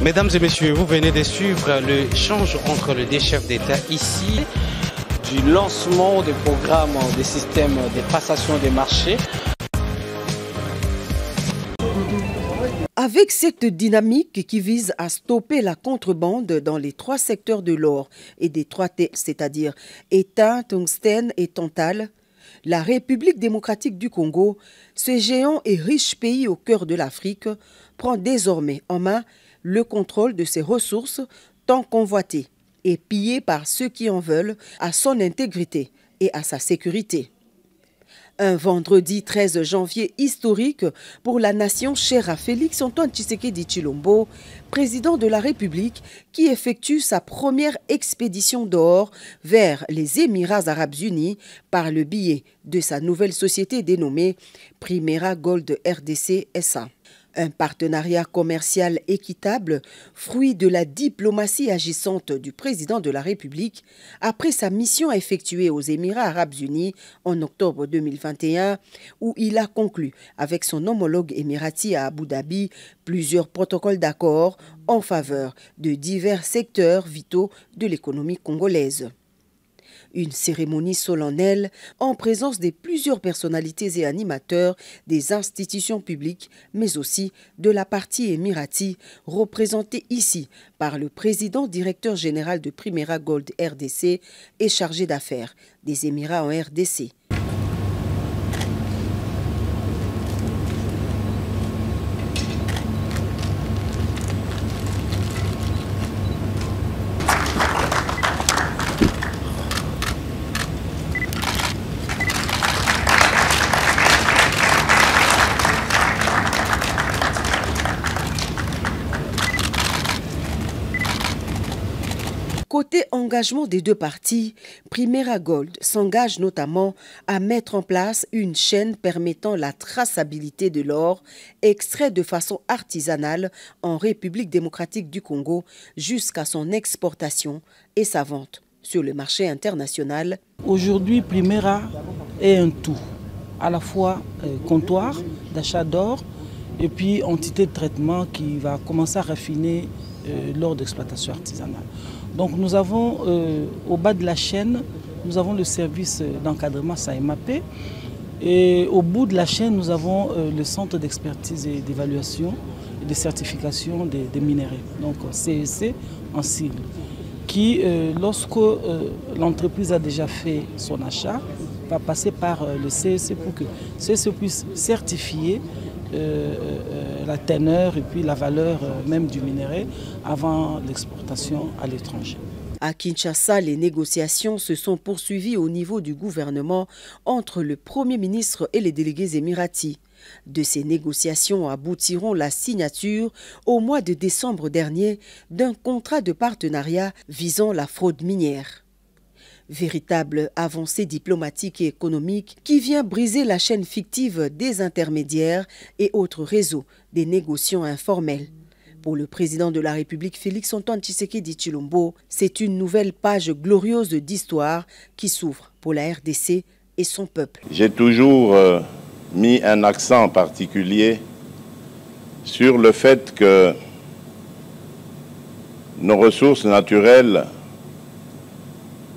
Mesdames et messieurs, vous venez de suivre l'échange entre les deux chefs d'État ici. Du lancement des programmes des systèmes de passation des marchés. Avec cette dynamique qui vise à stopper la contrebande dans les trois secteurs de l'or et des trois T, c'est-à-dire étain, tungstène et tantal, la République démocratique du Congo, ce géant et riche pays au cœur de l'Afrique, prend désormais en main le contrôle de ses ressources tant convoitées et pillées par ceux qui en veulent à son intégrité et à sa sécurité. Un vendredi 13 janvier historique pour la nation chère à Félix-Antoine Tshisekedi Tshilombo, président de la République, qui effectue sa première expédition d'or vers les Émirats arabes unis par le biais de sa nouvelle société dénommée Primera Gold RDC SA. Un partenariat commercial équitable, fruit de la diplomatie agissante du président de la République, après sa mission effectuée aux Émirats arabes unis en octobre 2021, où il a conclu avec son homologue émirati à Abu Dhabi plusieurs protocoles d'accord en faveur de divers secteurs vitaux de l'économie congolaise. Une cérémonie solennelle en présence de plusieurs personnalités et animateurs des institutions publiques, mais aussi de la partie émirati, représentée ici par le président directeur général de Primera Gold RDC et chargé d'affaires des Émirats en RDC. Côté engagement des deux parties, Primera Gold s'engage notamment à mettre en place une chaîne permettant la traçabilité de l'or extrait de façon artisanale en République démocratique du Congo jusqu'à son exportation et sa vente sur le marché international. Aujourd'hui, Primera est un tout, à la fois comptoir d'achat d'or et puis entité de traitement qui va commencer à raffiner l'or d'exploitation artisanale. Donc nous avons au bas de la chaîne, nous avons le service d'encadrement SAEMAP et au bout de la chaîne, nous avons le centre d'expertise et d'évaluation et de certification des minéraux, donc CEC en sigle, qui lorsque l'entreprise a déjà fait son achat, va passer par le CEC pour que CEC puisse certifier la teneur et puis la valeur même du minerai avant l'exportation à l'étranger. À Kinshasa, les négociations se sont poursuivies au niveau du gouvernement entre le Premier ministre et les délégués émiratis. De ces négociations aboutiront la signature au mois de décembre dernier d'un contrat de partenariat visant la fraude minière. Véritable avancée diplomatique et économique qui vient briser la chaîne fictive des intermédiaires et autres réseaux des négociants informels. Pour le président de la République Félix-Antoine Tshisekedi Tshilombo, c'est une nouvelle page glorieuse d'histoire qui s'ouvre pour la RDC et son peuple. J'ai toujours mis un accent particulier sur le fait que nos ressources naturelles,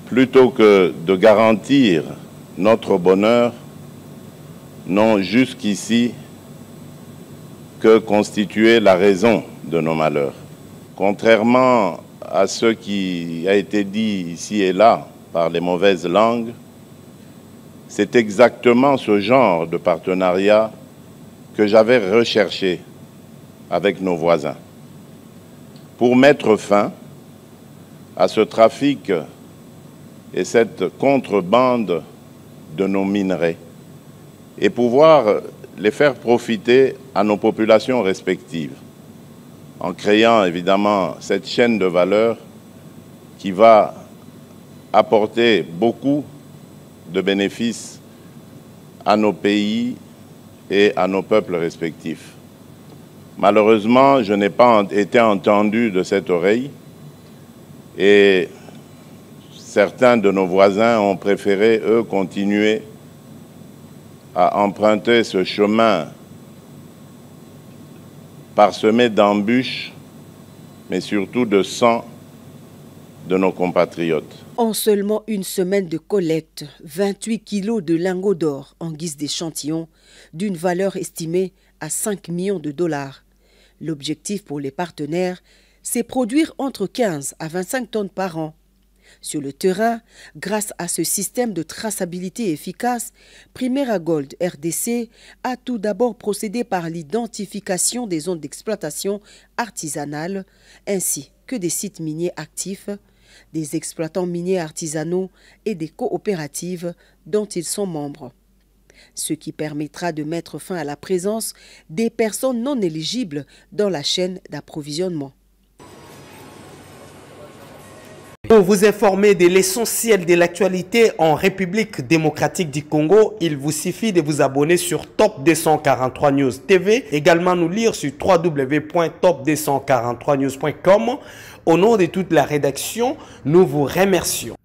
plutôt que de garantir notre bonheur, n'ont jusqu'ici que constitué la raison de nos malheurs. Contrairement à ce qui a été dit ici et là par les mauvaises langues, c'est exactement ce genre de partenariat que j'avais recherché avec nos voisins pour mettre fin à ce trafic et cette contrebande de nos minerais et pouvoir les faire profiter à nos populations respectives en créant évidemment cette chaîne de valeur qui va apporter beaucoup de bénéfices à nos pays et à nos peuples respectifs. Malheureusement, je n'ai pas été entendu de cette oreille et certains de nos voisins ont préféré, eux, continuer à emprunter ce chemin parsemé d'embûches mais surtout de sang de nos compatriotes. En seulement une semaine de collecte, 28 kilos de lingots d'or en guise d'échantillon d'une valeur estimée à 5 millions de dollars. L'objectif pour les partenaires, c'est produire entre 15 à 25 tonnes par an. Sur le terrain, grâce à ce système de traçabilité efficace, Primera Gold RDC a tout d'abord procédé par l'identification des zones d'exploitation artisanale ainsi que des sites miniers actifs, des exploitants miniers artisanaux et des coopératives dont ils sont membres. Ce qui permettra de mettre fin à la présence des personnes non éligibles dans la chaîne d'approvisionnement. Pour vous informer de l'essentiel de l'actualité en République démocratique du Congo, il vous suffit de vous abonner sur Top 243 News TV, également nous lire sur www.top243news.com. Au nom de toute la rédaction, nous vous remercions.